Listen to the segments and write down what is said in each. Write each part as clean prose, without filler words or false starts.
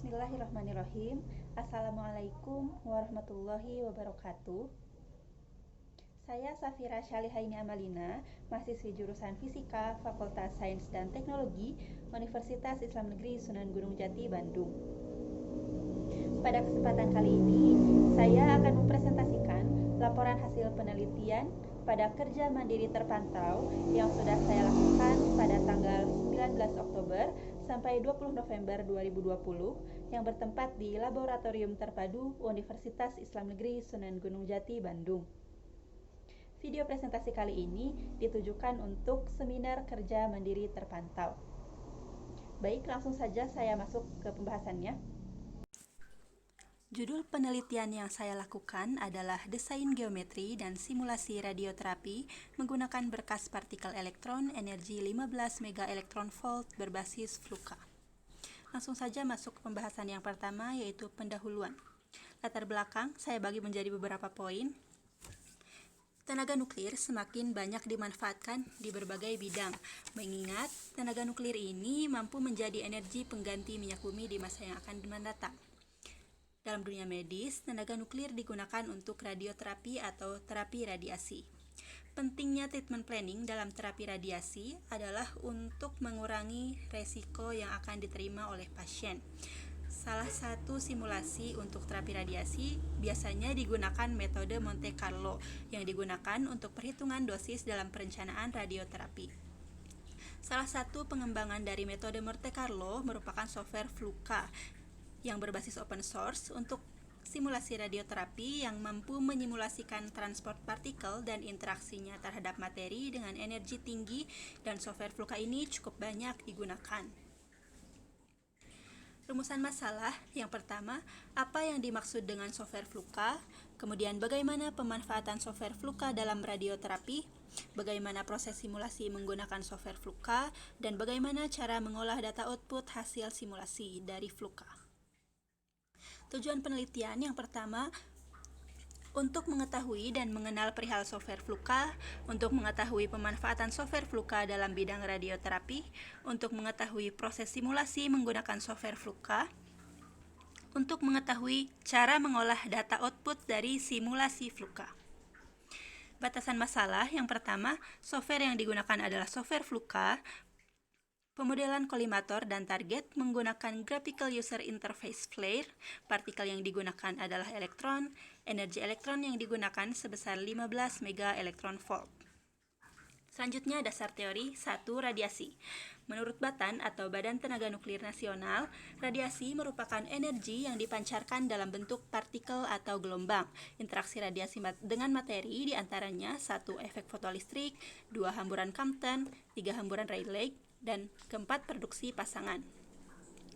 Bismillahirrahmanirrahim. Assalamualaikum warahmatullahi wabarakatuh. Saya Safira Syalihaini Amalina, mahasiswi jurusan Fisika Fakultas Sains dan Teknologi Universitas Islam Negeri Sunan Gunung Jati, Bandung. Pada kesempatan kali ini, saya akan mempresentasikan laporan hasil penelitian pada kerja mandiri terpantau yang sudah saya lakukan pada tanggal 19 Oktober sampai 20 November 2020 yang bertempat di Laboratorium Terpadu Universitas Islam Negeri Sunan Gunung Jati, Bandung. Video presentasi kali ini ditujukan untuk seminar kerja mandiri terpantau. Baik, langsung saja saya masuk ke pembahasannya. Judul penelitian yang saya lakukan adalah desain geometri dan simulasi radioterapi menggunakan berkas partikel elektron energi 15 MeV berbasis FLUCA. Langsung saja masuk ke pembahasan yang pertama, yaitu pendahuluan. Latar belakang saya bagi menjadi beberapa poin. Tenaga nuklir semakin banyak dimanfaatkan di berbagai bidang, mengingat tenaga nuklir ini mampu menjadi energi pengganti minyak bumi di masa yang akan mendatang. Dalam dunia medis, tenaga nuklir digunakan untuk radioterapi atau terapi radiasi. Pentingnya treatment planning dalam terapi radiasi adalah untuk mengurangi resiko yang akan diterima oleh pasien. Salah satu simulasi untuk terapi radiasi biasanya digunakan metode Monte Carlo yang digunakan untuk perhitungan dosis dalam perencanaan radioterapi. Salah satu pengembangan dari metode Monte Carlo merupakan software FLUCA yang berbasis open source untuk simulasi radioterapi yang mampu menyimulasikan transport partikel dan interaksinya terhadap materi dengan energi tinggi, dan software FLUCA ini cukup banyak digunakan. Rumusan masalah yang pertama, apa yang dimaksud dengan software FLUCA, kemudian bagaimana pemanfaatan software FLUCA dalam radioterapi, bagaimana proses simulasi menggunakan software FLUCA, dan bagaimana cara mengolah data output hasil simulasi dari FLUCA. Tujuan penelitian yang pertama, untuk mengetahui dan mengenal perihal software FLUCA, untuk mengetahui pemanfaatan software FLUCA dalam bidang radioterapi, untuk mengetahui proses simulasi menggunakan software FLUCA, untuk mengetahui cara mengolah data output dari simulasi FLUCA. Batasan masalah yang pertama, software yang digunakan adalah software FLUCA. Pemodelan kolimator dan target menggunakan Graphical User Interface FLAIR. Partikel yang digunakan adalah elektron. Energi elektron yang digunakan sebesar 15 MeV. Selanjutnya, dasar teori 1. Radiasi. Menurut BATN atau Badan Tenaga Nuklir Nasional, radiasi merupakan energi yang dipancarkan dalam bentuk partikel atau gelombang. Interaksi radiasi dengan materi diantaranya 1. Efek fotolistrik, 2. Hamburan Compton, 3. Hamburan Rayleigh, dan keempat, produksi pasangan.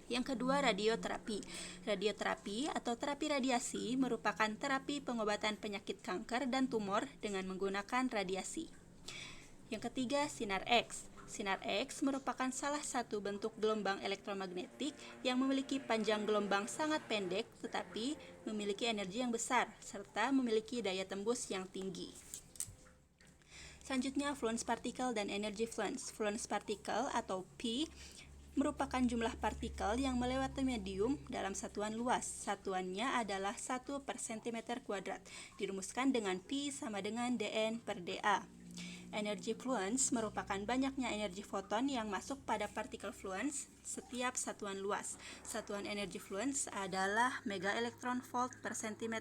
Yang kedua, radioterapi. Radioterapi atau terapi radiasi merupakan terapi pengobatan penyakit kanker dan tumor dengan menggunakan radiasi. Yang ketiga, sinar X. Sinar X merupakan salah satu bentuk gelombang elektromagnetik yang memiliki panjang gelombang sangat pendek tetapi memiliki energi yang besar serta memiliki daya tembus yang tinggi. Selanjutnya, fluence particle dan energy fluence. Fluence particle atau P merupakan jumlah partikel yang melewati medium dalam satuan luas. Satuannya adalah 1/cm². Dirumuskan dengan P sama dengan dN/dA. Energy fluence merupakan banyaknya energi foton yang masuk pada partikel fluence setiap satuan luas. Satuan energi fluence adalah MeV/cm².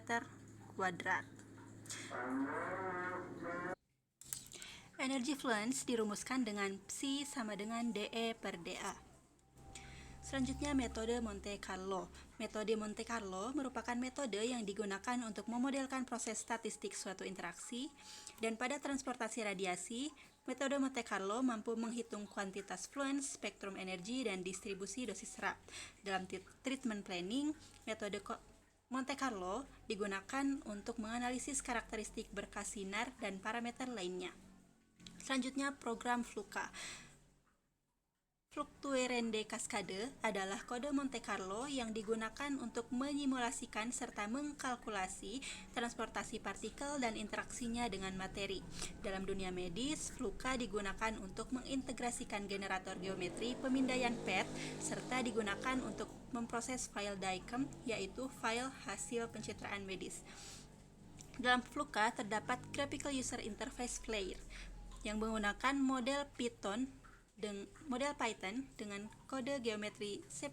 Energy fluence dirumuskan dengan Psi sama dengan dE/dA. Selanjutnya, metode Monte Carlo. Metode Monte Carlo merupakan metode yang digunakan untuk memodelkan proses statistik suatu interaksi, dan pada transportasi radiasi, metode Monte Carlo mampu menghitung kuantitas fluence, spektrum energi, dan distribusi dosis serap. Dalam treatment planning, metode Monte Carlo digunakan untuk menganalisis karakteristik berkas sinar dan parameter lainnya. Selanjutnya, program FLUCA. Fluctuerende Cascade adalah kode Monte Carlo yang digunakan untuk menyimulasikan serta mengkalkulasi transportasi partikel dan interaksinya dengan materi. Dalam dunia medis, FLUCA digunakan untuk mengintegrasikan generator geometri pemindaian PET serta digunakan untuk memproses file DICOM, yaitu file hasil pencitraan medis. Dalam FLUCA terdapat Graphical User Interface Player yang menggunakan model Python dengan kode geometri C++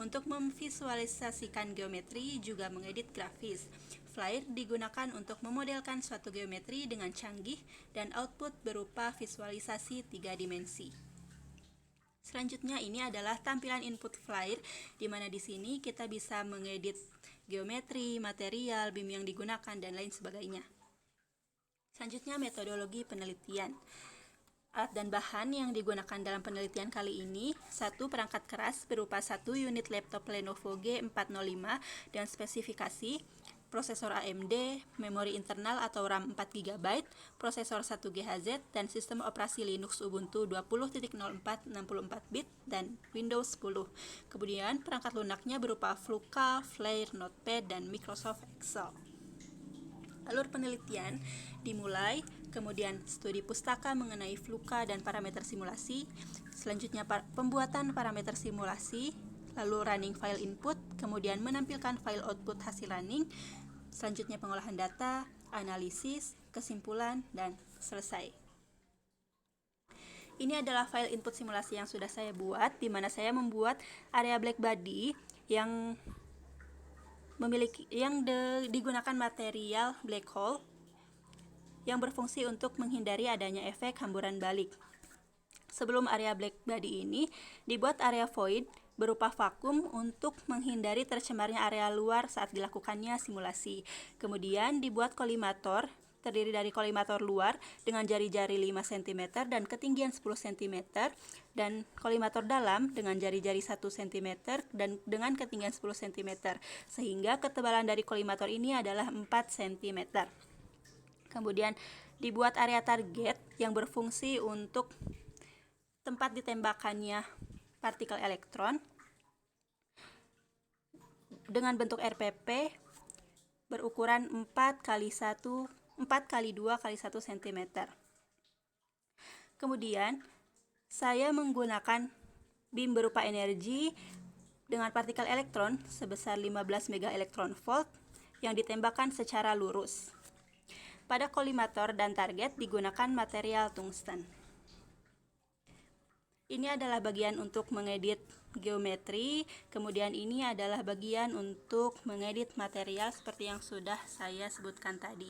untuk memvisualisasikan geometri juga mengedit grafis. Flyer digunakan untuk memodelkan suatu geometri dengan canggih dan output berupa visualisasi 3 dimensi. Selanjutnya ini adalah tampilan input Flyer, di mana di sini kita bisa mengedit geometri, material, BIM yang digunakan, dan lain sebagainya. Selanjutnya metodologi penelitian. Alat dan bahan yang digunakan dalam penelitian kali ini: 1. Perangkat keras berupa 1 unit laptop Lenovo G405 dan spesifikasi prosesor AMD, memori internal atau RAM 4 GB, prosesor 1 GHz, dan sistem operasi Linux Ubuntu 20.04 64 bit dan Windows 10. Kemudian perangkat lunaknya berupa FLUCA, Flare, Notepad, dan Microsoft Excel. Alur penelitian dimulai, kemudian studi pustaka mengenai FLUCA dan parameter simulasi, selanjutnya pembuatan parameter simulasi, lalu running file input, kemudian menampilkan file output hasil running, selanjutnya pengolahan data, analisis, kesimpulan, dan selesai. Ini adalah file input simulasi yang sudah saya buat, di mana saya membuat area black body yang digunakan material black hole yang berfungsi untuk menghindari adanya efek hamburan balik. Sebelum area black body ini, dibuat area void berupa vakum untuk menghindari tercemarnya area luar saat dilakukannya simulasi. Kemudian dibuat kolimator terdiri dari kolimator luar dengan jari-jari 5 cm dan ketinggian 10 cm, dan kolimator dalam dengan jari-jari 1 cm dan dengan ketinggian 10 cm, sehingga ketebalan dari kolimator ini adalah 4 cm. Kemudian dibuat area target yang berfungsi untuk tempat ditembakannya partikel elektron dengan bentuk RPP berukuran 4 x 2 x 1 cm. Kemudian saya menggunakan beam berupa energi dengan partikel elektron sebesar 15 MeV yang ditembakkan secara lurus. Pada kolimator dan target digunakan material tungsten. Ini adalah bagian untuk mengedit geometri, kemudian ini adalah bagian untuk mengedit material seperti yang sudah saya sebutkan tadi.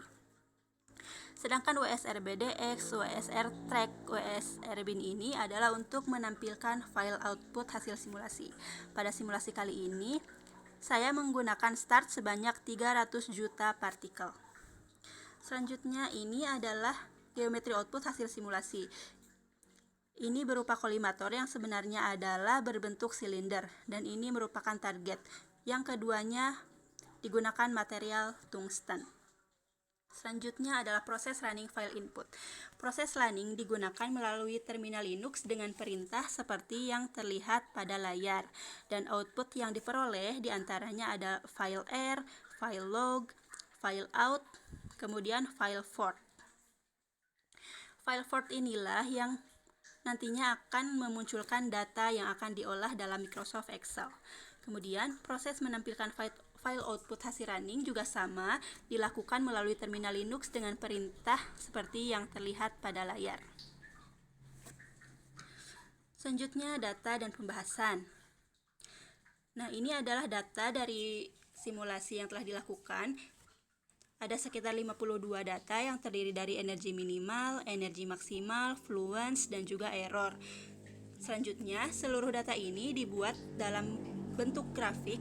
Sedangkan WSR BDX, WSR Track, WSR Bin ini adalah untuk menampilkan file output hasil simulasi. Pada simulasi kali ini, saya menggunakan start sebanyak 300 juta partikel. Selanjutnya ini adalah geometri output hasil simulasi. Ini berupa kolimator yang sebenarnya adalah berbentuk silinder, dan ini merupakan target. Yang keduanya digunakan material tungsten. Selanjutnya adalah proses running file input. Proses running digunakan melalui terminal Linux dengan perintah seperti yang terlihat pada layar, dan output yang diperoleh diantaranya ada file R, file log, file out, kemudian file forward. File forward inilah yang nantinya akan memunculkan data yang akan diolah dalam Microsoft Excel. Kemudian proses menampilkan file output hasil running juga sama, dilakukan melalui terminal Linux dengan perintah seperti yang terlihat pada layar. Selanjutnya data dan pembahasan. Nah, ini adalah data dari simulasi yang telah dilakukan. Ada sekitar 52 data yang terdiri dari energi minimal, energi maksimal, fluence, dan juga error. Selanjutnya, seluruh data ini dibuat dalam bentuk grafik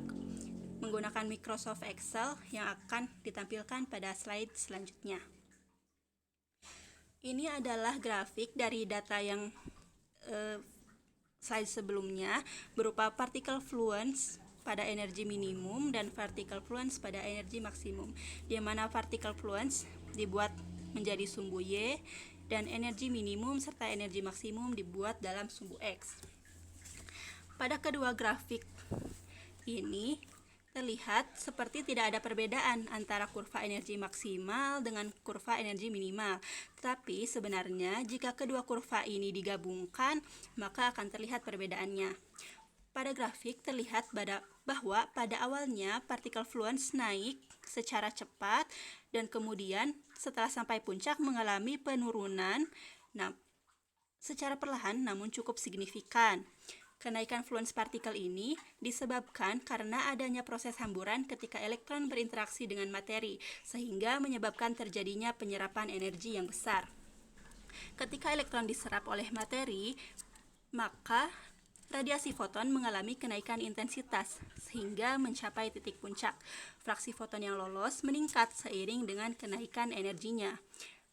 menggunakan Microsoft Excel yang akan ditampilkan pada slide selanjutnya. Ini adalah grafik dari data yang slide sebelumnya berupa particle fluence pada energi minimum dan particle fluence pada energi maksimum, di mana particle fluence dibuat menjadi sumbu Y dan energi minimum serta energi maksimum dibuat dalam sumbu X. Pada kedua grafik ini terlihat seperti tidak ada perbedaan antara kurva energi maksimal dengan kurva energi minimal. Tetapi sebenarnya jika kedua kurva ini digabungkan, maka akan terlihat perbedaannya. Pada grafik terlihat bahwa pada awalnya partikel fluence naik secara cepat dan kemudian setelah sampai puncak mengalami penurunan secara perlahan namun cukup signifikan. Kenaikan fluence partikel ini disebabkan karena adanya proses hamburan ketika elektron berinteraksi dengan materi, sehingga menyebabkan terjadinya penyerapan energi yang besar. Ketika elektron diserap oleh materi, maka radiasi foton mengalami kenaikan intensitas, sehingga mencapai titik puncak. Fraksi foton yang lolos meningkat seiring dengan kenaikan energinya.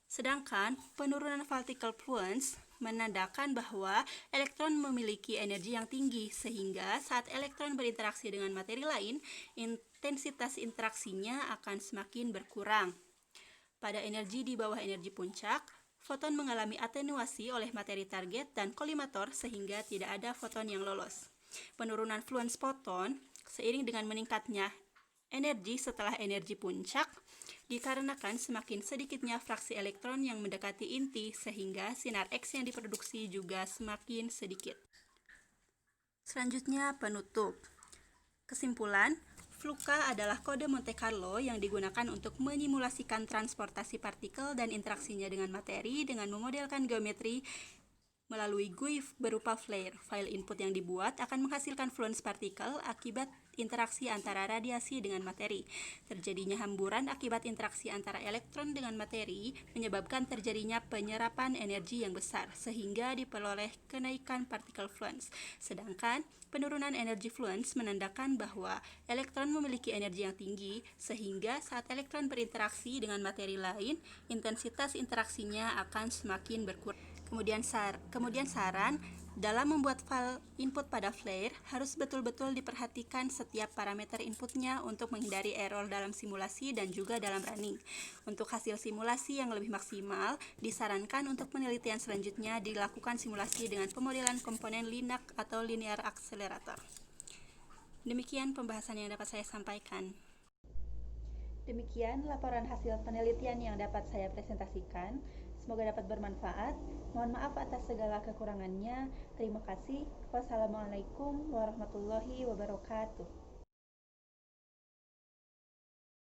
Sedangkan penurunan particle fluence menandakan bahwa elektron memiliki energi yang tinggi, sehingga saat elektron berinteraksi dengan materi lain, intensitas interaksinya akan semakin berkurang. Pada energi di bawah energi puncak, foton mengalami atenuasi oleh materi target dan kolimator sehingga tidak ada foton yang lolos. Penurunan fluence foton seiring dengan meningkatnya energi setelah energi puncak dikarenakan semakin sedikitnya fraksi elektron yang mendekati inti sehingga sinar X yang diproduksi juga semakin sedikit. Selanjutnya penutup. Kesimpulan, VLUCA adalah kode Monte Carlo yang digunakan untuk menyimulasikan transportasi partikel dan interaksinya dengan materi dengan memodelkan geometri melalui GUI berupa flare. File input yang dibuat akan menghasilkan fluence partikel akibat interaksi antara radiasi dengan materi. Terjadinya hamburan akibat interaksi antara elektron dengan materi menyebabkan terjadinya penyerapan energi yang besar, sehingga diperoleh kenaikan partikel fluence. Sedangkan penurunan energi fluence menandakan bahwa elektron memiliki energi yang tinggi, sehingga saat elektron berinteraksi dengan materi lain, intensitas interaksinya akan semakin berkurang. Kemudian saran, dalam membuat file input pada flare, harus betul-betul diperhatikan setiap parameter inputnya untuk menghindari error dalam simulasi dan juga dalam running. Untuk hasil simulasi yang lebih maksimal, disarankan untuk penelitian selanjutnya dilakukan simulasi dengan pemodelan komponen LINAC atau Linear Accelerator. Demikian pembahasan yang dapat saya sampaikan. Demikian laporan hasil penelitian yang dapat saya presentasikan. Semoga dapat bermanfaat. Mohon maaf atas segala kekurangannya. Terima kasih. Wassalamualaikum warahmatullahi wabarakatuh.